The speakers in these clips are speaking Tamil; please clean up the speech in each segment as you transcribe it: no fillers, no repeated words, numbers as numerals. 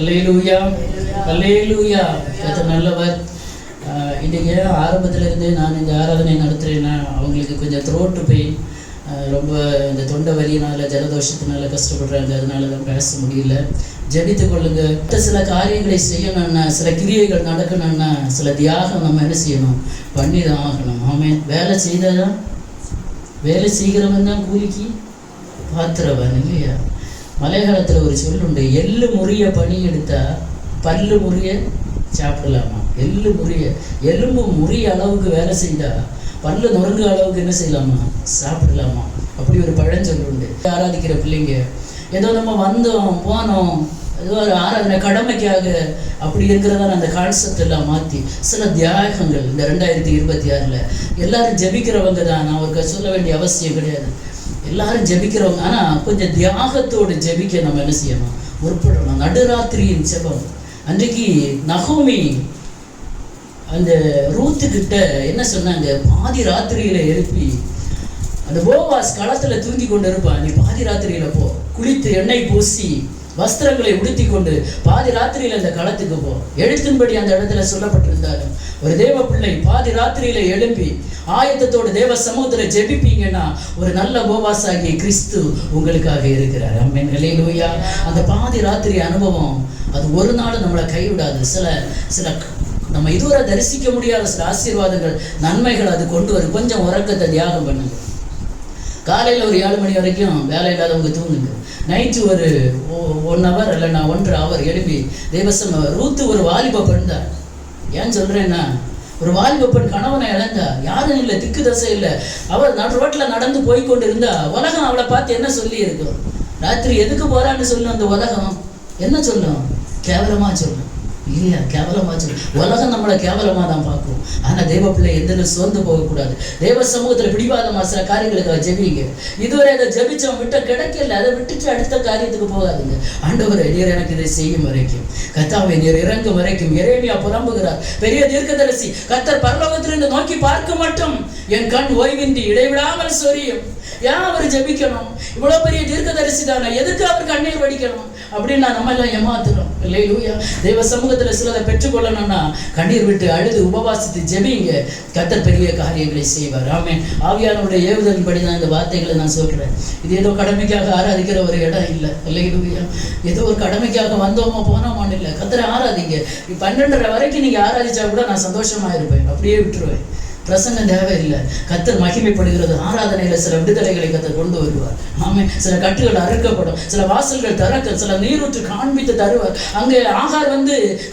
அல்லேலூயா, அல்லேலூயா. கர்த்தர் நல்லவர். இன்றைக்கி ஆரம்பத்திலேருந்து நான் இந்த ஆராதனை நடத்துகிறேன்னா அவங்களுக்கு கொஞ்சம் த்ரோட்டு பெயின், ரொம்ப இந்த தொண்டை வலியினால் ஜலதோஷத்தினால கஷ்டப்படுறாங்க. அதனால தான் பேச முடியல. ஜெபித்து கொள்ளுங்க. சில காரியங்களை செய்யணும்னா, சில கிரியைகள் நடக்கணும்னா, சில தியாகம் நம்ம என்ன செய்யணும், பண்ணி தான் ஆகணும். ஆமென். வேலை செய்தாதான், வேலை செய்கிறவன் தான் கூலிக்கு பாத்திரவன் இல்லையா? மலையாளத்தில் ஒரு சொல்லுண்டு, எள்ளு முறிய பணி எடுத்தா பல்லு முறிய சாப்பிடலாமா? எள்ளு முறிய, எலும்பு முறிய அளவுக்கு வேலை செய்தா பல்லு நொறுங்க அளவுக்கு என்ன செய்யலாமா, சாப்பிடலாமா? அப்படி ஒரு பழஞ்சொல் உண்டு. ஆராதிக்கிற பிள்ளைங்க ஏதோ நம்ம வந்தோம் போனோம், ஏதோ ஒரு ஆராதனை கடமைக்காக அப்படி இருக்கிறதான அந்த கான்செப்ட் எல்லாம் மாற்றி சில தியாகங்கள் இந்த 2026 எல்லாரும் ஜெபிக்கிறவங்க தான். நான் ஒரு சொல்ல வேண்டிய அவசியம் கிடையாது. எல்லாரும் ஜெபிக்கிறவங்க, ஆனால் கொஞ்சம் தியாகத்தோடு ஜெபிக்க நம்ம என்ன செய்யணும், முற்படணும். நடுராத்திரியின் ஜெபம். அன்றைக்கு நகோமி அந்த ரூத்துக்கிட்ட என்ன சொன்னாங்க, பாதி ராத்திரியில எழுப்பி, அந்த போவாஸ் களத்தில் தூங்கி கொண்டு இருப்பான், நீ பாதி ராத்திரியில போ, குளித்து எண்ணெய் பூசி வஸ்திரங்களை உடுத்தி கொண்டு பாதி ராத்திரியில அந்த களத்துக்கு போ. எழுத்தின்படி அந்த இடத்துல சொல்லப்பட்டிருந்தாலும் ஒரு தேவ பிள்ளை பாதி ராத்திரியில எழுப்பி ஆயத்தத்தோடு தேவ சமூகத்தில் ஜெபிப்பீங்கன்னா ஒரு நல்ல போவாசாகிய கிறிஸ்து உங்களுக்காக இருக்கிறார். ஆமென், அல்லேலூயா. அந்த பாதி ராத்திரி அனுபவம் அது ஒரு நாள் நம்மளை கைவிடாது. சில நம்ம இதுவரை தரிசிக்க முடியாத சில ஆசீர்வாதங்கள், நன்மைகள் அது கொண்டு வரும். கொஞ்சம் உறக்கத்தை தியாகம் பண்ணுங்க. காலையில் ஒரு 7 மணி வரைக்கும் வேலை இல்லாதவங்க தூங்குங்க. நைட்டு ஒரு 1 hour இல்லைன்னா 1.5 hour எழுப்பி தேவசம். ரூத்து ஒரு வாலிப பெண் தான். ஏன் சொல்கிறேன்னா, ஒரு வாலிப பெண் கணவனை இழந்தா, யாரும் இல்லை, திக்கு தசை இல்லை. அவள் ரோட்டில் நடந்து போய்கொண்டு இருந்தா உலகம் அவளை பார்த்து என்ன சொல்லி இருக்கும், ராத்திரி எதுக்கு போறான்னு சொல்லும். அந்த உலகம் என்ன சொல்லும், கேவலமாக சொல்லும் இல்லையா? கேவலமாக சொல்லும். உலகம் நம்மளை கேவலமாக தான் பார்க்கும். ஆனால் தேவ பிள்ளை எந்த சோர்ந்து போகக்கூடாது. தேவ சமூகத்தில் பிடிவாதமாக சில காரியங்களுக்காக ஜெபிங்க. இதுவரை அதை ஜெபிச்சவன் விட்ட கிடைக்கல, அதை விட்டுட்டு அடுத்த காரியத்துக்கு போகாதுங்க. ஆண்டவரே, நீர் எனக்கு இதை செய்யும் வரைக்கும், கர்த்தாவே நீர் இறங்கும் வரைக்கும். எரேமியா புலம்புகிறார், பெரிய தீர்க்கதரிசி, கர்த்தர் பரலோகத்திலிருந்து நோக்கி பார்க்க மட்டும் என் கண் ஓய்வின்றி இடைவிடாமல் சொரியும். ஏன் அவர் ஜெபிக்கணும்? இவ்வளோ பெரிய தீர்க்கதரிசி தானே, எதுக்கு அவர் கண்ணீர் வடிக்கணும் அப்படின்னா நம்ம எல்லாம் ஏமாத்துறோம். அல்லேலூயா. தேவ சமூகத்தில் சிலதை பெற்றுக்கொள்ளணும்னா கண்ணீர் விட்டு அழுது உபவாசித்து ஜெபிங்க. கர்த்தர் பெரிய காரியங்களை செய்வார். ஆமென். ஆவியானவருடைய ஏவுதலின்படி தான் இந்த வார்த்தைகளை நான் சொல்கிறேன். இது ஏதோ கடமைக்காக ஆராதிக்கிற ஒரு இடம் இல்லை. அல்லேலூயா. ஏதோ ஒரு கடமைக்காக வந்தோமா போனோமான்னு இல்லை. கர்த்தரை ஆராதிங்க. 12:30 வரைக்கும் நீங்கள் ஆராதிச்சா கூட நான் சந்தோஷமா இருப்பேன், அப்படியே விட்டுருவேன். பிரசங்கம் தேவையில்லை. கர்த்தர் மகிமைப்படுகிறது. ஆராதனையில் சில விடுதலைகளை கர்த்தர் கொண்டு வருவார். ஆமென். சில கட்டுகள் அறுக்கப்படும், சில வாசல்கள் திறக்க, சில நீரூற்று காண்பித்து தருவார். அங்கே ஆகார்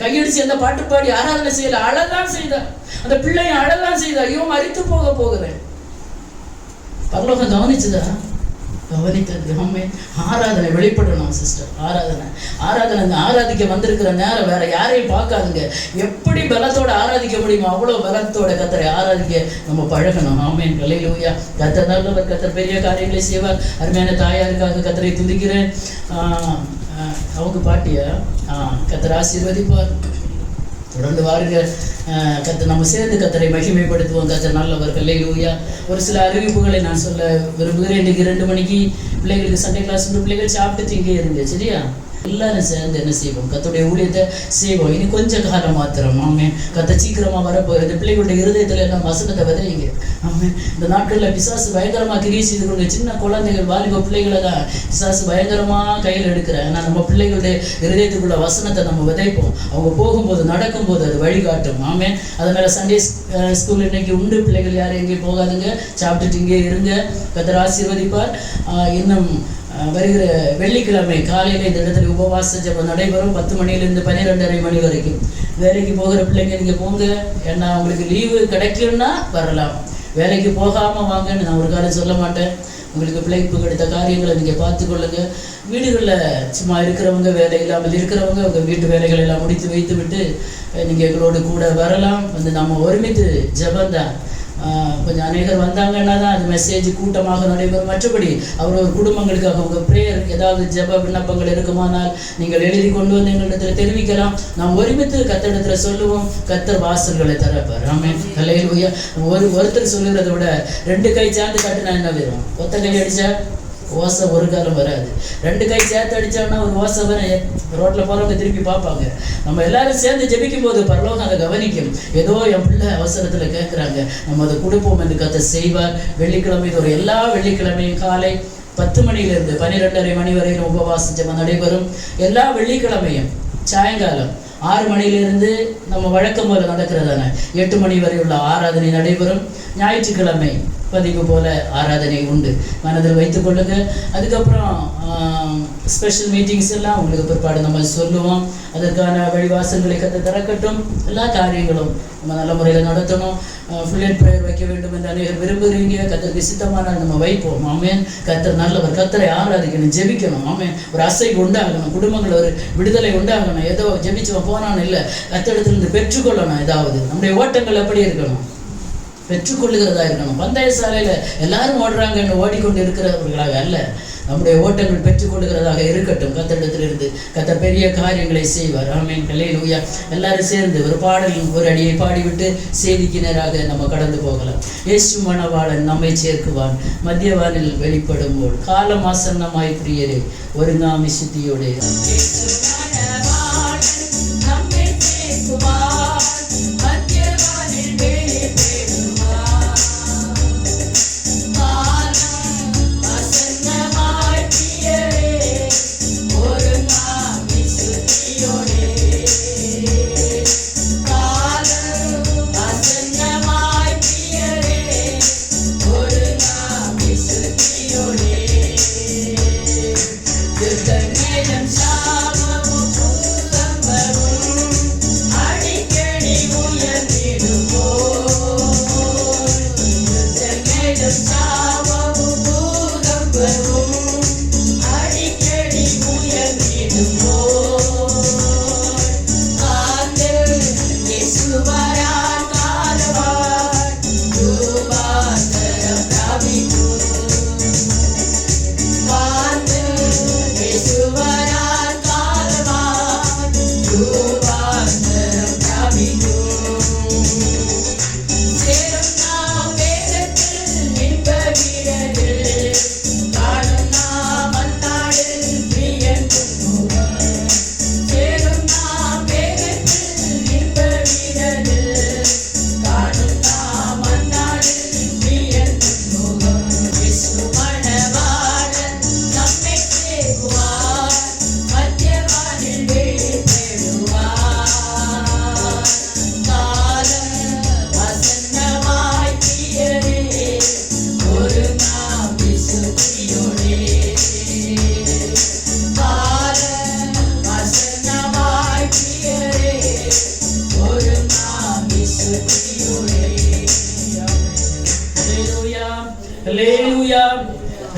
கையடிச்சு அந்த பாட்டு பாடி ஆராதனை செய்யல, அழதான் செய்தார். அந்த பிள்ளையை அழதான் செய்தார். ஐயோ, மரித்து போகிறேன். பரலோகம் கவனிச்சுதா? கவனித்தது. ஆமென். ஆராதனை வெளிப்படணும் சிஸ்டர். ஆராதனை ஆராதிக்க வந்திருக்கிற நேரம் வேற யாரையும் பார்க்காதுங்க. எப்படி பலத்தோட ஆராதிக்க முடியுமோ அவ்வளோ பலத்தோட கர்த்தரை ஆராதிக்க நம்ம பழகணும். ஆமென், அல்லேலூயா. கர்த்தர் நல்லவர். கர்த்தர் பெரிய காரியங்களை செய்வார். அருமையான தாயாருக்காக கர்த்தரை துதிக்கிறேன். அவங்க பாட்டியா கர்த்தர் ஆசீர்வதிப்பார். தொடர்ந்து வாருங்க. கர்த்தர் நம்ம சேர்ந்து கர்த்தரை மகிமைப்படுத்துவோம். கர்த்தர் நல்லவர். அல்லேலூயா. ஒரு சில அறிவிப்புகளை நான் சொல்ல விரும்புகிறேன். இன்றைக்கு 2 மணிக்கு பிள்ளைகளுக்கு சண்டே கிளாஸ் பிள்ளைகள் சாப்பிட்டு இங்கே இருங்க, சரியா? எல்லாரும் சேர்ந்து என்ன செய்வோம், கர்த்தருடைய ஊழியத்தை செய்வோம். இனி கொஞ்சம் காலம் மாத்திரம். ஆமென். கர்த்தர் சீக்கிரமாக வரப்போகிறது. பிள்ளைகளுடைய இருதயத்தில் எல்லாம் வசனத்தை விதைங்க. ஆமென். இந்த நாட்களில் பிசாசு பயங்கரமாக கிரியை செய்து கொண்டு சின்ன குழந்தைகள் வாலிப பிள்ளைகளை தான் பிசாசு பயங்கரமாக கையில் எடுக்கிறேன். ஆனால் நம்ம பிள்ளைகளுடைய இருதயத்துக்குள்ள வசனத்தை நம்ம விதைப்போம். அவங்க போகும்போது நடக்கும்போது அது வழிகாட்டும். ஆமென். அதனால் சண்டே ஸ்கூல் இன்னைக்கு உண்டு. பிள்ளைகள் யாரும் எங்கேயும் போகாதுங்க, சாப்பிட்டுட்டு இங்கே இருங்க. கர்த்தர் ஆசீர்வதிப்பார். இன்னும் வருகிற வெள்ளிக்கிழமை காலையில் இந்த இடத்துல உபவாச ஜெபம் நடைபெறும். 10 மணியிலிருந்து 12:30 மணி வரைக்கும். வேலைக்கு போகிற பிள்ளைங்க நீங்கள் போங்க. ஏன்னா உங்களுக்கு லீவு கிடைக்கும்னா வரலாம். வேலைக்கு போகாமல் வாங்கன்னு நான் ஒரு காலம் சொல்ல மாட்டேன். உங்களுக்கு பிழைப்பு கிடைத்த காரியங்களை நீங்கள் பார்த்துக்கொள்ளுங்க. வீடுகளில் சும்மா இருக்கிறவங்க, வேலை இல்லாமல் இருக்கிறவங்க உங்கள் வீட்டு வேலைகள் எல்லாம் முடித்து வைத்து விட்டு நீங்கள் எங்களோடு கூட வரலாம். நம்ம ஒருமித்து ஜெபந்தான். கொஞ்சம் அநேகர் வந்தாங்கன்னா தான் அது மெசேஜ் கூட்டமாக நடைபெறும். மற்றபடி அவர் ஒரு குடும்பங்களுக்காக உங்கள் ப்ரேயர் ஏதாவது ஜெப விண்ணப்பங்கள் இருக்குமானால் நீங்கள் எழுதி கொண்டு வந்து எங்களிடத்தில் தெரிவிக்கலாம். நாம் ஒருமித்து கர்த்தரிடத்தில் சொல்லுவோம். கர்த்தர் வாசல்களை திறப்பார். ஆமென். அல்லேலூயா. ஒருத்தர் சொல்லுறதை விட 2 கை சார்ந்து காட்டினா என்ன வரும்? ஒத்த கை அடிச்சா ஓசை ஒரு காலம் வராது. 2 கை சேர்த்து அடித்தோன்னா ஒரு ஓசை வர ரோட்டில் போகிறவங்க திருப்பி பார்ப்பாங்க. நம்ம எல்லாரும் சேர்ந்து ஜெபிக்கும் போது பரலோகம் அதை கவனிக்கும். ஏதோ என் பிள்ளை அவசரத்தில் கேட்குறாங்க, நம்ம அதை கொடுப்போம் என்று கர்த்தர் செய்வார். வெள்ளிக்கிழமை ஒரு எல்லா வெள்ளிக்கிழமையும் காலை 10 மணியிலிருந்து 12:30 மணி வரையில் உபவாச ஜெபம் நடைபெறும். எல்லா வெள்ளிக்கிழமையும் சாயங்காலம் 6 மணியிலிருந்து நம்ம வழக்கம் போல நடக்கிறதான 8 மணி வரை உள்ள ஆராதனை நடைபெறும். ஞாயிற்றுக்கிழமை பதிவு போல ஆராதனை உண்டு, மனதில் வைத்துக் கொள்ளுங்க. அதுக்கப்புறம் ஸ்பெஷல் மீட்டிங்ஸ் எல்லாம் உங்களுக்கு பிற்பாடு நம்ம சொல்லுவோம். அதற்கான வழிவாசல்களை கர்த்தர் திறக்கட்டும். எல்லா காரியங்களும் நம்ம நல்ல முறையில் நடத்தணும். ஃபுல் அண்ட் ப்ரேயர் வைக்க வேண்டும் என்று அநேகர் விரும்புகிறீங்க. கர்த்தருக்கு சித்தமான நம்ம வைப்போம். ஆமென். கர்த்தர் நல்லவர், கர்த்தரை ஆராதிக்கணும், ஜெபிக்கணும். ஆமென். ஒரு அசைவு உண்டாகணும், குடும்பங்கள் ஒரு விடுதலை உண்டாகணும். ஏதோ ஜெபிச்சவன் போனான்னு இல்லை, கர்த்தரிடத்திலிருந்து பெற்றுக்கொள்ளணும். ஏதாவது நம்முடைய ஓட்டங்கள் எப்படி இருக்கணும்? பெற்றுக்கொள்ளுகிறதா இருக்கணும். பந்தய சாலையில் எல்லாரும் ஓடுறாங்கன்னு ஓடிக்கொண்டு இருக்கிறவர்களாக அல்ல, நம்முடைய ஓட்டங்கள் பெற்றுக்கொள்ளுகிறதாக இருக்கட்டும். கர்த்தரிடத்திலிருந்து கர்த்தர் பெரிய காரியங்களை செய்வார். ஆமென். அல்லேலூயா. எல்லாரும் சேர்ந்து ஒரு பாடல் ஒரு அடியை பாடிவிட்டு செய்திக்கு நேராக நம்ம கடந்து போகலாம். இயேசு மணவாளன் நம்மை சேர்க்குவான், மத்தியவானில் வெளிப்படும் போல் காலம் ஆசன்னமாய் பிரியரே ஒருங்காமி சுத்தியோடு.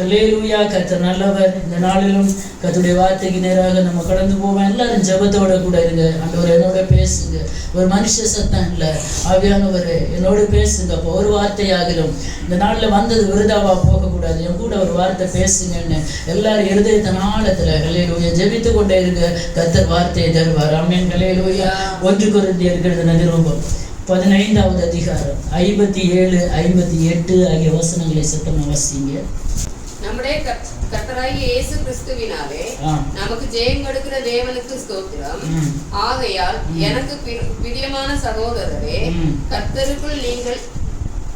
அல்லேலூயா. கர்த்தர் நல்லவர். இந்த நாளிலும் கர்த்தருடைய வார்த்தைக்கு நேராக நம்ம கடந்து போவோம். எல்லாரும் ஜெபத்தோட கூட இருங்க. ஆண்டவர் என்னோட பேசுங்க. ஒரு மனுஷ சத்தம் இல்லை, ஆவியானவர் என்னோட பேசுங்க. அப்போ ஒரு வார்த்தையாகிலும் இந்த நாளில் வந்தது விருதாவா போகக்கூடாது. என் கூட ஒரு வார்த்தை பேசுங்கன்னு எல்லாரும் இருதயத்தின் ஆழத்தில் அல்லேலூயா ஜெபித்து கொண்டே இருங்க. கர்த்தர் வார்த்தையை தருவார். ஆமென். அல்லேலூயா. 1 கொரிந்தியர் நிருபம் 15வது அதிகாரம் 57, 58 ஆகிய வசனங்களை சத்தமாக வாசிங்க. நம்முடைய கர்த்தராகிய இயேசு கிறிஸ்துவினாலே நமக்கு ஜெயம் கொடுக்கிற தேவனுக்கு ஸ்தோத்திரம். ஆகையால் எனக்கு பிரியமான சகோதரரே, கர்த்தருக்குள் நீங்கள்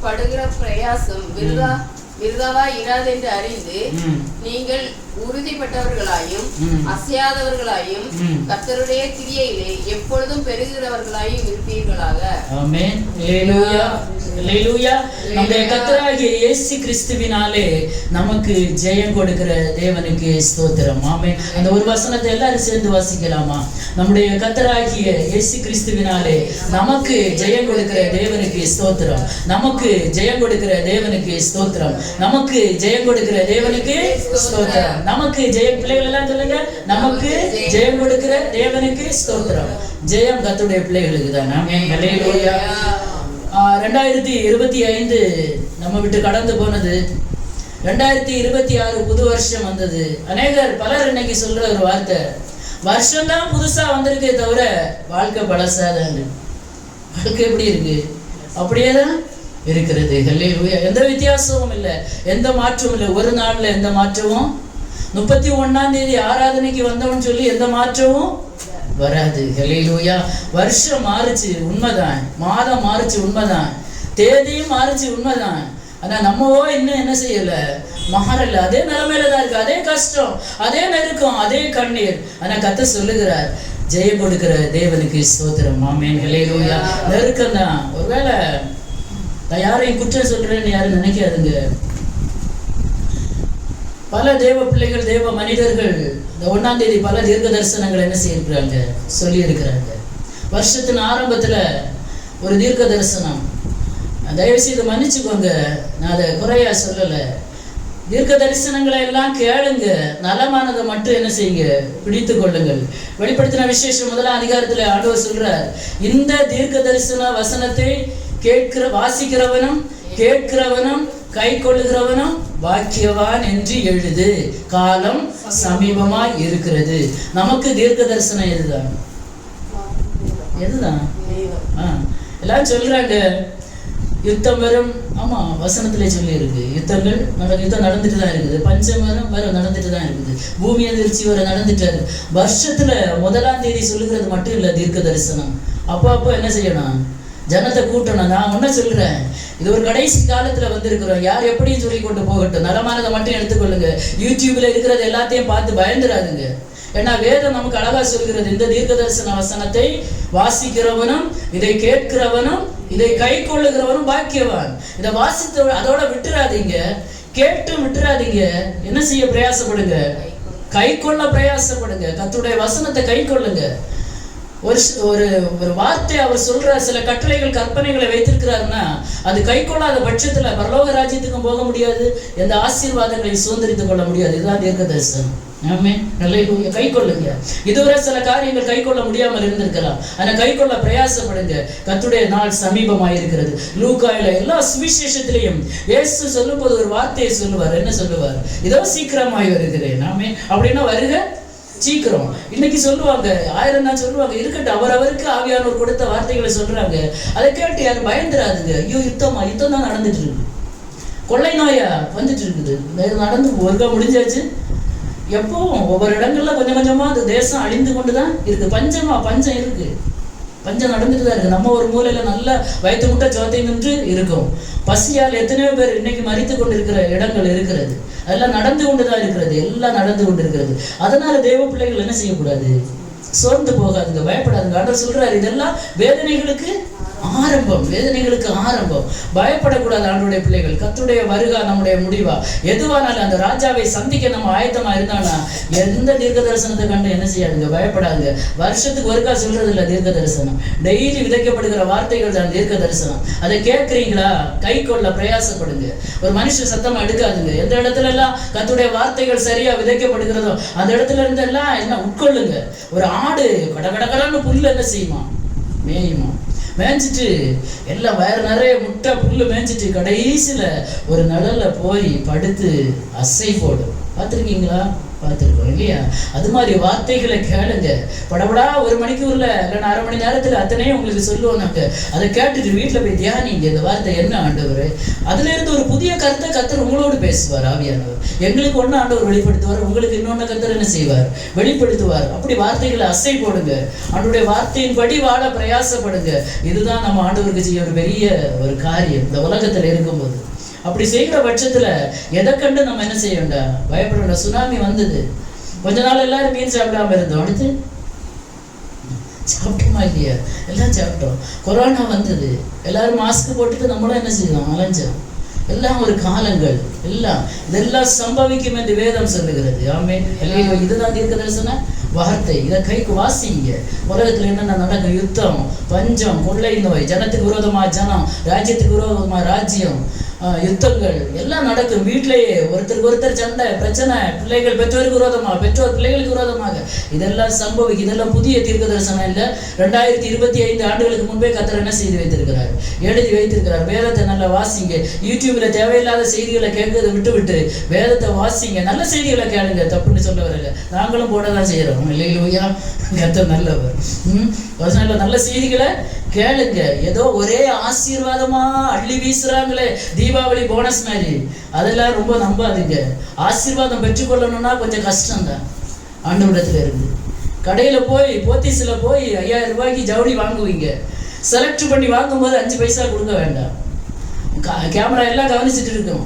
படுகிற பிரயாசம் விருதாவா இராதென்று அறிந்து நீங்கள் உறுதிப்பட்டவர்களாயும் அசையாதவர்களாயும் கர்த்தருடைய கிரியையிலே எப்பொழுதும் பெருகிறவர்களாயும் இருப்பீர்களாக. ஆமென். அல்லேலூயா. அல்லேலூயா. நம்முடைய கர்த்தராகிய இயேசு கிறிஸ்துவினாலே நமக்கு ஜெயம் கொடுக்கிற தேவனுக்கு ஸ்தோத்திரம். ஆமென். அந்த ஒரு வசனத்தை எல்லாரும் சேர்ந்து வாசிக்கலாமா? நம்முடைய கர்த்தராகிய இயேசு கிறிஸ்துவினாலே நமக்கு ஜெயம் கொடுக்கிற தேவனுக்கு ஸ்தோத்திரம். நமக்கு ஜெயம் கொடுக்கிற தேவனுக்கு ஸ்தோத்திரம். நமக்கு ஜெயம் கொடுக்கிற தேவனுக்கு ஸ்தோத்திரம். நமக்கு ஜெயம். பிள்ளைகள் எல்லாம் சொல்லுங்க, நமக்கு ஜெயம் கொடுக்கிற தேவனுக்கு ஸ்தோத்திரம். ஜெயம் கர்த்தருடைய பிள்ளைகளுக்கு தான். ஆமென். அல்லேலூயா. 2025 நம்ம விட்டு கடந்து போனது. 2026 புது வருஷம் வந்தது. பலர் இன்னைக்கு சொல்ற ஒரு வார்த்தை, வருஷம்தான் புதுசா வந்திருக்கே தவிர வாழ்க்கை பழசாதான். வாழ்க்கை எப்படி இருக்கு? அப்படியேதான் இருக்கிறது. ஹல்லேலூயா. எந்த வித்தியாசமும் இல்லை, எந்த மாற்றமும் இல்லை. ஒரு நாள்ல எந்த மாற்றமும் 31ஆம் தேதி ஆராதனைக்கு வந்தவன் சொல்லி எந்த மாற்றமும் வராது. ஹல்லேலூயா. வருஷம் மாறுச்சு உண்மைதான், மாதம் மாறுச்சு உண்மைதான், தேதியும் மாறுச்சு உண்மைதான். ஆனா நம்மவோ இன்னும் என்ன செய்யல, மாறல. அதே நிலைமையில தான் இருக்கு, அதே கஷ்டம், அதே நெருக்கம், அதே கண்ணீர். ஆனா கர்த்தர் சொல்லுகிறார், ஜெயம் கொடுக்கிற தேவனுக்கு ஸ்தோத்திரம். ஆமென். ஹல்லேலூயா. நெருக்கம் தான். ஒருவேளை நான் யாரையும் குற்றம் சொல்றேன்னு யாரும் நினைக்காதுங்க. பல தேவ பிள்ளைகள், தேவ மனிதர்கள் இந்த 1ஆம் தேதி பல தீர்க்க தரிசனங்கள் என்ன செய்யிருக்கிறாங்க, சொல்லி இருக்கிறாங்க. வருஷத்தின் ஆரம்பத்துல ஒரு தீர்க்க தரிசனம், தயவு செய்து மன்னிச்சுக்கோங்க, நான் அதை குறையா சொல்லலை. தீர்க்க தரிசனங்களை எல்லாம் கேளுங்க, நலமானதை மட்டும் என்ன செய்யுங்க, பிடித்து கொள்ளுங்கள். வெளிப்படுத்தின விசேஷம் 1ஆம் அதிகாரத்துல ஆண்டவர் சொல்றார், இந்த தீர்க்க தரிசன வசனத்தை வாசிக்கிறவனும் கேட்கிறவனும் கை கொள்ளுகிறவனும் பாக்கியவான் என்று எழுது, காலம் சமீபமாய் இருக்கிறது. நமக்கு தீர்க்க தரிசனம் எதுதான்? எல்லாரும் சொல்றாங்க யுத்தம் வரும். ஆமா, வசனத்திலே சொல்லி இருக்கு, யுத்தம் நடந்துட்டு தான் இருக்குது, பஞ்சம் வர நடந்துட்டு தான் இருக்குது, பூமி அதிர்ச்சி வர நடந்துட்டாரு. வருஷத்துல 1ஆம் தேதி சொல்லுகிறது மட்டும் இல்ல தீர்க்க தரிசனம். அப்போ என்ன செய்யணும், ஜனத்தை கூட்டணும். நான் ஒன்ன சொல்றேன், இது ஒரு கடைசி காலத்துல வந்திருக்கிறோம். யார் எப்படியும் சொல்லி கொண்டு போகட்டும், நலமானதை மட்டும் எடுத்துக்கொள்ளுங்க. யூடியூப்ல இருக்கிறது எல்லாத்தையும் பார்த்து பயந்துடாதுங்க. ஏன்னா வேதம் நமக்கு அழகா சொல்கிறது, இந்த தீர்க்க தரிசன வசனத்தை வாசிக்கிறவனும் இதை கேட்கிறவனும் இதை கை கொள்ளுகிறவனும் பாக்கியவான். இதை வாசித்து அதோட விட்டுறாதீங்க, கேட்டு விட்டுறாதீங்க. என்ன செய்ய பிரயாசப்படுங்க, கை கொள்ள பிரயாசப்படுங்க. கர்த்தருடைய வசனத்தை கை கொள்ளுங்க. ஒரு ஒரு வார்த்தை அவர் சொல்ற சில கட்டளைகள், கற்பனைகளை வைத்திருக்கிறாருன்னா அது கை கொள்ளாத பட்சத்துல பரலோக ராஜ்யத்துக்கும் போக முடியாது, எந்த ஆசீர்வாதங்களை சுதந்திரித்துக் கொள்ள முடியாது. இதுதான் தீர்க்க தரிசனம். கை கொள்ளுங்க. இதுவரை சில காரியங்கள் கை கொள்ள முடியாமல் இருந்திருக்கலாம், ஆனா கை கொள்ள பிரயாசப்படுங்க. கர்த்தருடைய நாள் சமீபமாயிருக்கிறது. லூக்காயில எல்லா சுவிசேஷத்திலையும் இயேசு சொல்லும் போது ஒரு வார்த்தையை சொல்லுவார். என்ன சொல்லுவார்? இதோ சீக்கிரமாய் வருகிறேன். அப்படின்னா வருக சீக்கிரம். இன்னைக்கு சொல்லுவாங்க, 1000 தான் சொல்லுவாங்க. இருக்கட்டும், அவரவருக்கு ஆவியானவர் கொடுத்த வார்த்தைகளை சொல்றாங்க. அதை கேட்டு யாரும் பயந்துராதுங்க. ஐயோ யுத்தம் தான் நடந்துட்டு இருக்கு, கொள்ளை நோயா வந்துட்டு இருக்குது, நடந்து ஒருக்கா முடிஞ்சாச்சு. எப்பவும் ஒவ்வொரு இடங்கள்ல கொஞ்சம் கொஞ்சமா அந்த தேசம் அழிந்து கொண்டுதான் இருக்கு. பஞ்சம் இருக்கு, பஞ்சம் நடந்துட்டு தான் இருக்கு. நம்ம ஒரு மூலையில நல்லா வயிற்று முட்டை சோத்தை நின்று இருக்கும். பசியால் எத்தனையோ பேர் இன்னைக்கு மரித்து கொண்டிருக்கிற இடங்கள் இருக்கிறது. அதெல்லாம் நடந்து கொண்டுதான் இருக்கிறது, எல்லாம் நடந்து கொண்டிருக்கிறது. அதனால தேவ பிள்ளைகள் என்ன செய்யக்கூடாது, சோர்ந்து போகாதுங்க, பயப்படாதுங்க. ஆண்டவர் சொல்றாரு, இதெல்லாம் வேதனைகளுக்கு ஆரம்பம், வேதனைகளுக்கு ஆரம்பம். பயப்படக்கூடாது ஆண்டவருடைய பிள்ளைகள். கர்த்தருடைய வருகா நம்முடைய முடிவா. எதுவானாலும் அந்த ராஜாவை சந்திக்க நம்ம ஆயத்தமா இருந்தானா எந்த தீர்க்க தரிசனத்தை கண்டு என்ன செய்யாதுங்க, பயப்படாதுங்க. வருஷத்துக்கு ஒருக்கா சொல்றது இல்லை தீர்க்க தரிசனம், டெய்லி விதைக்கப்படுகிற வார்த்தைகள் தான் தீர்க்க தரிசனம். அதை கேட்குறீங்களா, கை கொள்ள பிரயாசப்படுங்க. ஒரு மனுஷன் சத்தமா எடுக்காதுங்க. எந்த இடத்துல எல்லாம் கர்த்தருடைய வார்த்தைகள் சரியா விதைக்கப்படுகிறதோ அந்த இடத்துல இருந்து எல்லாம் என்ன உட்கொள்ளுங்க. ஒரு ஆடு கடகடகடன்னு புல்லு என்ன செய்யுமா, மேயுமா, மேய்ஞ்சிட்டு எல்லாம் வயிறு நிறைய முட்டை புல்லு மேய்ஞ்சிட்டு கடைசியில ஒரு நிழல்ல போய் படுத்து அசை போடும். பார்த்துருக்கீங்களா? பார்த்துருக்கோம் இல்லையா? அது மாதிரி வார்த்தைகளை கேளுங்க. படபடா 1 மணிக்கூர்ல இல்லைன்னா 1/2 மணி நேரத்துல அத்தனையும் உங்களுக்கு சொல்லுவோம். நாங்க அதை கேட்டுட்டு வீட்டுல போய் தியானிங்க. இந்த வார்த்தை என்ன ஆண்டவர், அதுல இருந்து ஒரு புதிய கருத்தை கர்த்தர் உங்களோடு பேசுவார். ஆவியானவர் எங்களுக்கு ஒன்னு ஆண்டவர் வெளிப்படுத்துவார், உங்களுக்கு இன்னொன்னு கர்த்தர் என்ன செய்வார், வெளிப்படுத்துவார். அப்படி வார்த்தைகளை அசை போடுங்க. ஆண்டவருடைய வார்த்தையின்படி வாழ பிரயாசப்படுங்க. இதுதான் நம்ம ஆண்டவருக்கு செய்ய ஒரு பெரிய ஒரு காரியம் இந்த உலகத்துல இருக்கும்போது. அப்படி செய்கிற பட்சத்துல எதை கண்டு நம்ம என்ன செய்ய வேண்டாம், பயப்பட வேண்டாம். சுனாமி வந்தது, கொஞ்ச நாள் எல்லாரும் மீன் சாப்பிடாம இருந்தோம், அடுத்து சாப்பிட்டோமா இல்லையா, எல்லாம் சாப்பிட்டோம். கொரோனா வந்தது, எல்லாரும் மாஸ்க் போட்டுட்டு நம்மளும் என்ன செய்யணும், அலைஞ்சோம். எல்லாம் ஒரு காலங்கள், எல்லாம் இதெல்லாம் சம்பவிக்கும் என்று வேதம் சொல்லுகிறது. ஆமென். இதுதான் தீர்க்க தரிசன வார்த்தை. இதை கைக்கு வாசிங்க. உலகத்துல என்னென்ன நடக்கும், யுத்தம், பஞ்சம், கொள்ளை நோய், ஜனத்துக்கு விரோதமா ஜனம், ராஜ்யத்துக்கு விரோதமா ராஜ்யம், யுத்தங்கள் எல்லாம் நடக்கும். வீட்டிலேயே ஒருத்தருக்கு ஒருத்தர் சண்டை, பிரச்சனை, பிள்ளைகள் பெற்றோருக்கு விரோதமாக, பெற்றோர் பிள்ளைகளுக்கு விரோதமாக, இதெல்லாம் சம்பவிக்கும். இதெல்லாம் புதிய தீர்க்க தரிசனம் இல்லை. 2025 ஆண்டுகளுக்கு முன்பே கர்த்தர் என்ன செய்து வைத்திருக்கிறார், எழுதி வைத்திருக்கிறார். வேதத்தை நல்லா வாசிங்க. யூடியூப்ல தேவையில்லாத செய்திகளை கேட்கறதை விட்டு வேதத்தை வாசிங்க. நல்ல செய்திகளை கேளுங்க, தப்புன்னு சொல்ல வரல. நாங்களும் போட தான் செய்யறோம். இல்லையா? கர்த்தர் நல்லவர். நல்ல செய்திகளை கேளுங்க. ஏதோ ஒரே ஆசீர்வாதமா அள்ளி வீசுறாங்களே தீபாவளி போனஸ் மாதிரி, அதெல்லாம் ரொம்ப நம்பாதீங்க. ஆசீர்வாதம் பெற்றுக்கொள்ளணும்னா கொஞ்சம் கஷ்டம்தான். ஆண்டவரிடத்துல இருந்து கடையில் போய் போத்தீஸில் போய் 5000 ரூபாய்க்கு ஜவுளி வாங்குவீங்க. செலக்ட் பண்ணி வாங்கும்போது 5 பைசா கொடுக்க வேண்டாம். கேமரா எல்லாம் கவனிச்சுட்டு இருக்கும்.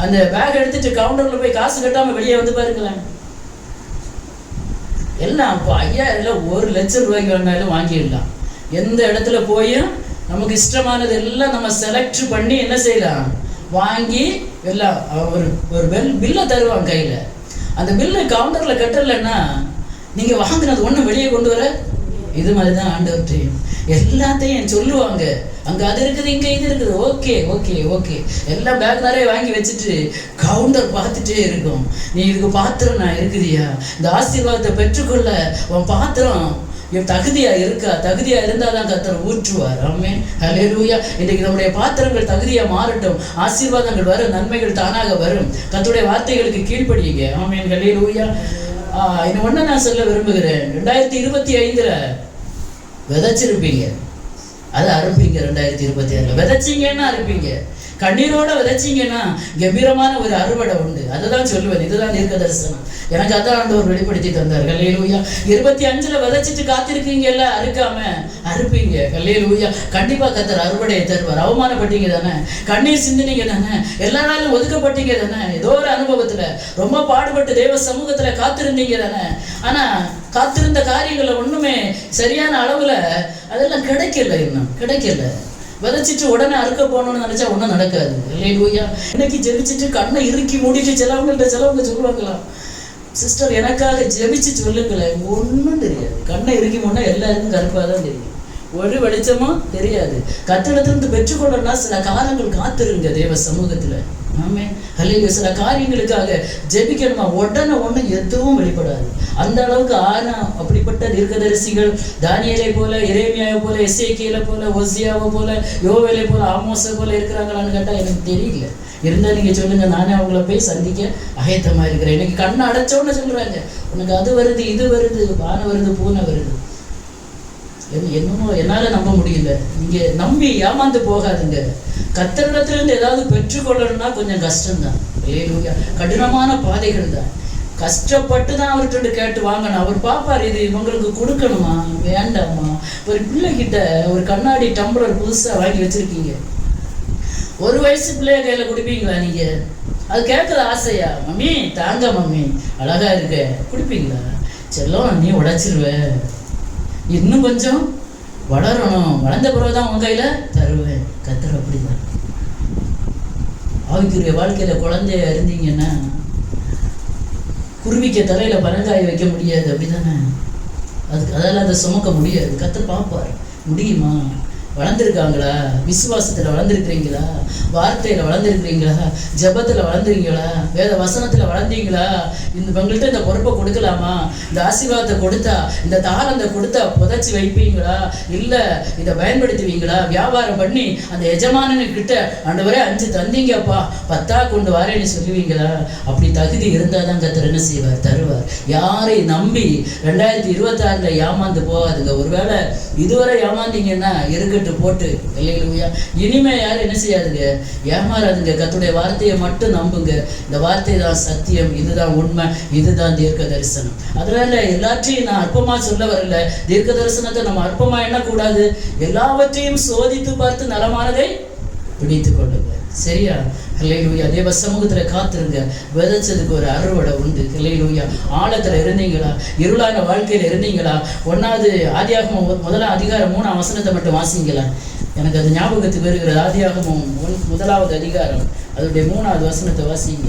அந்த பேக் எடுத்துட்டு கவுண்டரில் போய் காசு கட்டாமல் வெளியே வந்து பாருங்களேன். எல்லாம் அப்போ 5000 1 லட்சம் ரூபாய்க்கு வேணாலும் வாங்கிடலாம். எந்த இடத்துல போயும் நமக்கு இஷ்டமானது எல்லாம் நம்ம செலக்ட் பண்ணி என்ன செய்யலாம், வாங்கி எல்லாம் ஒரு பில்லை தருவாங்க கையில். அந்த பில்லு கவுண்டரில் கட்டலைன்னா நீங்கள் வாங்கினது ஒன்று வெளியே கொண்டு வர. இது மாதிரி தான் ஆண்டவர்கிட்டையும் எல்லாத்தையும் சொல்லுவாங்க. அங்கே அது இருக்குது, இங்கே இது இருக்குது, ஓகே ஓகே ஓகே எல்லாம் பேக் நிறைய வாங்கி வச்சுட்டு கவுண்டர் பார்த்துட்டே இருக்கும். நீ இதுக்கு பாத்திரம் நான் இருக்குதியா, இந்த ஆசீர்வாதத்தை பெற்றுக்கொள்ள உன் பாத்திரம் தகுதியா இருக்கா? தகுதியா இருந்தாதான் கர்த்தர் ஊற்றுவார். ஆமென், ஹல்லேலூயா. இன்றைக்கு நம்முடைய பாத்திரங்கள் தகுதியா மாறட்டும். ஆசீர்வாதங்கள் வரும், நன்மைகள் தானாக வரும். கர்த்தருடைய வார்த்தைகளுக்கு கீழ்ப்படியுங்க. ஆமென், ஹல்லேலூயா. இன்னும் ஒண்ணு நான் சொல்ல விரும்புகிறேன். 2025 விதைச்சிருப்பீங்க, அதை அறுப்பீங்க. 2026 விதைச்சிங்கன்னா அறுப்பீங்க. கண்ணீரோட விதைச்சிங்கன்னா கம்பீரமான ஒரு அறுவடை உண்டு. அதை தான் சொல்லுவேன். இதுதான் தீர்க்க தரிசனம். எனக்கு அதான் ஆண்டவர் வெளிப்படுத்தி தந்தார். ஹல்லேலூயா. 25 விதைச்சிட்டு காத்திருக்கீங்கல்ல, அறுக்காம அறுப்பீங்க. ஹல்லேலூயா. கண்டிப்பா கர்த்தர் அறுவடையை தருவார். அவமானப்பட்டீங்க தானே, கண்ணீர் சிந்தினீங்க தானே, எல்லா நாளும் ஒதுக்கப்பட்டீங்க தானே, ஏதோ ஒரு அனுபவத்துல ரொம்ப பாடுபட்டு தேவ சமூகத்துல காத்திருந்தீங்க தானே. ஆனா காத்திருந்த காரியங்களை ஒண்ணுமே சரியான அளவுல அதெல்லாம் கிடைக்கல, இன்னும் கிடைக்கல. விதைச்சிட்டு உடனே அறுக்க போகணும்னு நினைச்சா ஒன்றும் நடக்காது. இல்லையா? இன்னைக்கு ஜெபிச்சுட்டு கண்ணை இறுக்கி மூடிட்டு சிலவங்க சொல்லுவாங்களா, சிஸ்டர் எனக்காக ஜெபிச்சு சொல்லுங்களேன். ஒன்றும் தெரியாது. கண்ணை இறுக்கி போனா எல்லாருக்கும் கருப்பாக தான் தெரியும், ஒரு வெளிச்சமும் தெரியாது. கர்த்தரிடத்திலிருந்து பெற்றுக்கொள்ளணும்னா சில காலங்கள் காத்திருங்க தேவ சமூகத்துல. ஆமென், ஹல்லேலூயா. சில காரியங்களுக்காக ஜெபிக்கணுமா, உடனே ஒன்றும் எதுவும் வெளிப்படாது. அந்த அளவுக்கு. ஆனா அப்படிப்பட்ட தீர்க்கதரிசிகள் தானியேலை போல, எரேமியாவை போல, எசேக்கியேலை போல, ஓசியாவை போல, யோவேலை போல, ஆமோஸை போல இருக்கிறாங்களான்னு கேட்டால் எனக்கு தெரியல. இருந்தால் நீங்கள் சொல்லுங்கள், நானே அவங்கள போய் சந்திக்க ஆயத்தமாக இருக்கிறேன். இன்னைக்கு கண்ணை அடைச்சோன்னு சொல்கிறாங்க, உனக்கு அது வருது, இது வருது, பானை வருது, பூனை வருது. என்னமோ என்னால் நம்ப முடியல. நீங்க நம்பி ஏமாந்து போகாதுங்க. கர்த்தரிடத்திலிருந்து ஏதாவது பெற்றுக்கொள்ளணும்னா கொஞ்சம் கஷ்டம்தான். ஹல்லேலூயா. கடினமான பாதைகள் தான். கஷ்டப்பட்டு தான் அவர்கிட்ட கேட்டு வாங்கணும். அவர் பார்ப்பார், இது இவங்களுக்கு கொடுக்கணுமா வேண்டாமா. ஒரு பிள்ளைகிட்ட ஒரு கண்ணாடி டம்ளர் புதுசாக வாங்கி வச்சிருக்கீங்க, 1 வயசு பிள்ளைய கையில் கொடுப்பீங்களா நீங்க? அது கேட்குற ஆசையா? மம்மி தாங்க மம்மி, அழகா இருக்க, கொடுப்பீங்களா? செல்லம் நீ உடைச்சிருவ, இன்னும் கொஞ்சம் வளரணும், வளர்ந்த பிறகுதான் உங்க கையில தருவேன். கர்த்தர் அப்படிதான். ஆவிக்குரிய வாழ்க்கையில குழந்தைய இருந்தீங்கன்னா குருவிக்க தலையில பனங்காய வைக்க முடியாது, அப்படிதானே? அதால அதை சுமக்க முடியாது. கர்த்தர் பார்ப்பார், முடியுமா? வளர்ந்துருக்காங்களா? விசுவாசத்தில் வளர்ந்துருக்கிறீங்களா? வார்த்தையில் வளர்ந்துருக்கிறீங்களா? ஜபத்தில் வளர்ந்துறீங்களா? வேத வசனத்தில் வளர்ந்தீங்களா? உங்கள்கிட்ட இந்த பொறுப்பை கொடுக்கலாமா? இந்த ஆசீர்வாதத்தை கொடுத்தா, இந்த தாளத்தை கொடுத்தா புதைச்சி வைப்பீங்களா? இல்லை இதை பயன்படுத்துவீங்களா? வியாபாரம் பண்ணி அந்த எஜமானனுக்கிட்ட ஆண்டவரே 5 தந்தீங்கப்பா, 10 கொண்டு வரேன்னு சொல்லுவீங்களா? அப்படி தகுதி இருந்தால் தான் கர்த்தர் என்ன செய்வார்? தருவார். யாரை நம்பி 2026 ஏமாந்து போகாதுங்க. ஒருவேளை இதுவரை ஏமாந்தீங்கன்னா இருக்கட்டும், போட்டு. அல்லேலூயா. இனிமே யாரும் என்ன செய்யாதுங்க, ஏமாறாதுங்க. கர்த்தருடைய வார்த்தையை மட்டும் நம்புங்க. இந்த வார்த்தை தான் சத்தியம், இதுதான் உண்மை, இதுதான் தீர்க்க தரிசனம். அதனால எல்லாற்றையும் நான் அற்பமா சொல்ல வரல. தீர்க்க தரிசனத்தை நம்ம அற்பமா எண்ணக்கூடாது. எல்லாவற்றையும் சோதித்து பார்த்து நலமானதை பிடித்துக் கொள்ளுங்க. சரியா? ஹல்லேலூயா. தேவ சமூகத்துல காத்துருங்க. விதைச்சதுக்கு ஒரு அறுவடை உண்டு. ஹல்லேலூயா. ஆழத்துல இருந்தீங்களா? இருளான வாழ்க்கையில இருந்தீங்களா? 1வது ஆதியாகமம் 1ஆம் அதிகாரம் 3ஆம் வசனத்தை மட்டும் வாசிங்களா. எனக்கு அது ஞாபகத்துக்கு வருகிறது. ஆதியாகமம் 1வது அதிகாரம் அதனுடைய 3ஆவது வசனத்தை வாசிங்க.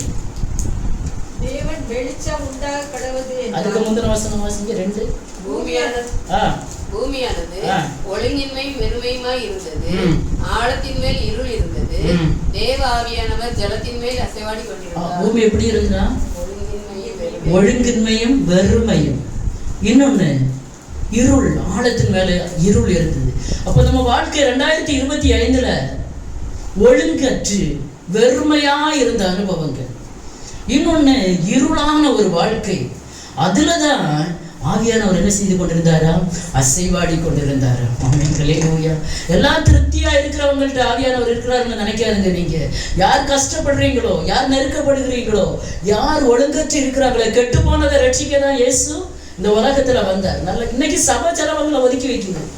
தேவன் வெளிச்சம் உண்டாக கடவுது. அதுக்கு முந்தின வசனம் வாசிங்க. 2. பூமியானது ஒழுங்கின்மையும் வெறுமையுமாய் இருந்தது. ஆழத்தின் மேல் இருள் இருந்தது. தேவ ஆவியானவர் ஜலத்தின் மேல் அசைவாடி கொண்டிருந்தார். பூமி எப்படி இருந்தா? ஒழுங்கின்மையும் வெறுமையும். இன்னொன்னு இருள், ஆழத்தின் மேல இருள் இருந்தது. அப்ப நம்ம வாழ்க்கை 2025 ஒழுங்கற்று வெறுமையா இருந்த அனுபவங்கள். இன்னொன்னு இருளான ஒரு வாழ்க்கை. அதுலதான் ஆவியானவர் என்ன செய்து கொண்டிருந்தாரா? அசைவாடி கொண்டிருந்தாரா. ஹல்லேலூயா. எல்லாம் திருப்தியா இருக்கிறவங்கள்ட்ட ஆவியானவர் இருக்கிறாருன்னு நினைக்காதுங்க. நீங்க யார் கஷ்டப்படுறீங்களோ, யார் நெருக்கப்படுகிறீங்களோ, யார் ஒழுங்கற்று இருக்கிறாங்களோ, கெட்டு போனதை ரட்சிக்க தான் இயேசு இந்த உலகத்துல வந்தார். நல்ல இன்னைக்கு சபை செலவங்களை ஒதுக்கி வைக்கிறாங்க.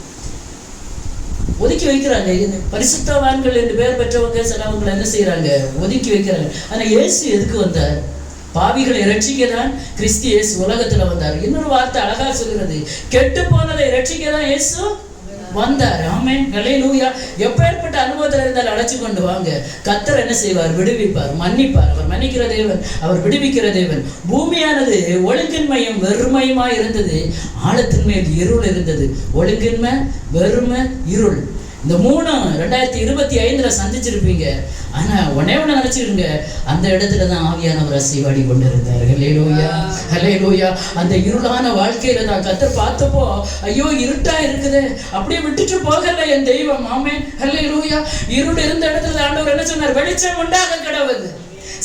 பரிசுத்தவான்கள் என்று பேர் பெற்றவங்க சிலவங்களை என்ன செய்யறாங்க? ஒதுக்கி வைக்கிறாங்க. ஆனா இயேசு எதுக்கு வந்தார்? பாவிகளை ரட்சிக்கதான் கிறிஸ்து இயேசு உலகத்துல வந்தார். இன்னொரு வார்த்தை அழகா சொல்கிறது, கெட்டு போனதை ரட்சிக்கதான் இயேசு வந்தார். ஆமென், ஹல்லேலூயா. எப்பேற்பட்ட அனுபவத்தில் இருந்தாலும் அழைச்சு கொண்டு வாங்க. கர்த்தர் என்ன செய்வார்? விடுவிப்பார், மன்னிப்பார். அவர் மன்னிக்கிற தேவன், அவர் விடுவிக்கிற தேவன். பூமியானது ஒழுங்கின்மையும் வெறுமையுமா இருந்தது. ஆழத்தின் மேல் இருள் இருந்தது. ஒழுங்கின்மை, வெறுமை, இருள். இந்த 2025 சந்திச்சிருப்பீங்க. ஆனா ஒன்னே நினைச்சிருங்க, அந்த இடத்துல தான் ஆவியானவர் அசைவாடி கொண்டிருந்தார். ஹல்லேலூயா, ஹல்லேலூயா. அந்த இருளான வாழ்க்கையில தான் கர்த்தர் பார்த்தப்போ, ஐயோ இருட்டா இருக்குது, அப்படியே விட்டுட்டு போகல என் தெய்வம். ஆமென், ஹல்லேலூயா. இருள் இருந்த இடத்துல ஆண்டவர் என்ன சொன்னார்? வெளிச்சம் உண்டாக கடவுது.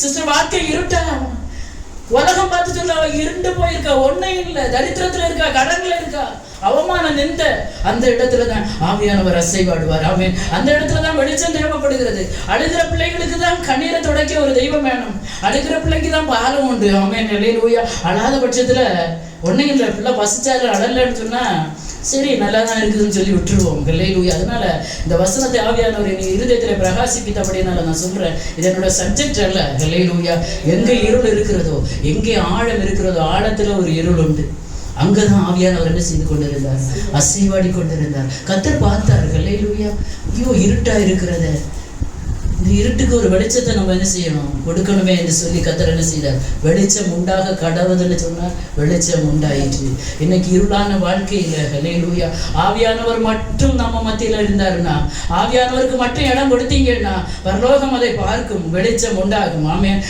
சிஸ்டர், வாழ்க்கை இருட்டா? உலகம் பார்த்து சொல்ல இருண்டு போயிருக்கா, ஒன்னும் இல்லை, தரித்திரத்துல இருக்கா, கடன்ல இருக்கா, அவமானம் நின்ற அந்த இடத்துல தான் ஆவியானவர் அசைவாடுவார். ஆமென். அந்த இடத்துல தான் வெளிச்சம் தேவைப்படுகிறது. அழுகிற பிள்ளைகளுக்கு தான் கண்ணீரை துடைக்க ஒரு தெய்வம் வேணும். அழுகிற பிள்ளைக்கு தான் பாலம் உண்டு. ஆமென், ஹல்லேலூயா. அழாத பட்சத்துல ஒன்னும் இல்லை, பிள்ளை பசிச்சாரு அழலன்னு சொன்னா சரி நல்லா தான் இருக்குதுன்னு சொல்லி விட்டுருவோம். ஹல்லேலூயா. அதனால இந்த வசனத்தை ஆவியானவர் என் இருதயத்துல பிரகாசிப்பித்தபடினால நான் சொல்றேன், இது என்னோட சப்ஜெக்ட் அல்ல. ஹல்லேலூயா. எங்க இருள் இருக்கிறதோ, எங்கே ஆழம் இருக்கிறதோ, ஆழத்துல ஒரு இருள் உண்டு. அங்கதான் ஆவியானவர் என்ன செய்து கொண்டிருந்தார்? அசைவாடி கொண்டிருந்தார். கர்த்தர் பார்த்தார். ஹல்லேலூயா. ஐயோ இருட்டா இருக்கிறத, இந்த இருட்டுக்கு ஒரு வெளிச்சத்தை நம்ம என்ன செய்யணும்? கொடுக்கணுமே என்று சொல்லி கர்த்தர் என்ன செய்தார்? வெளிச்சம் உண்டாக கடவுதுன்னு சொன்னார். வெளிச்சம் உண்டாயிற்று. இன்னைக்கு இருளான வாழ்க்கையில ஹல்லேலூயா ஆவியானவர் மட்டும் நம்ம மத்தியில இருந்தாருன்னா, ஆவியானவருக்கு மட்டும் இடம் கொடுத்தீங்கன்னா பரலோகம் அதை பார்க்கும், வெளிச்சம் உண்டாகும். ஆமென்.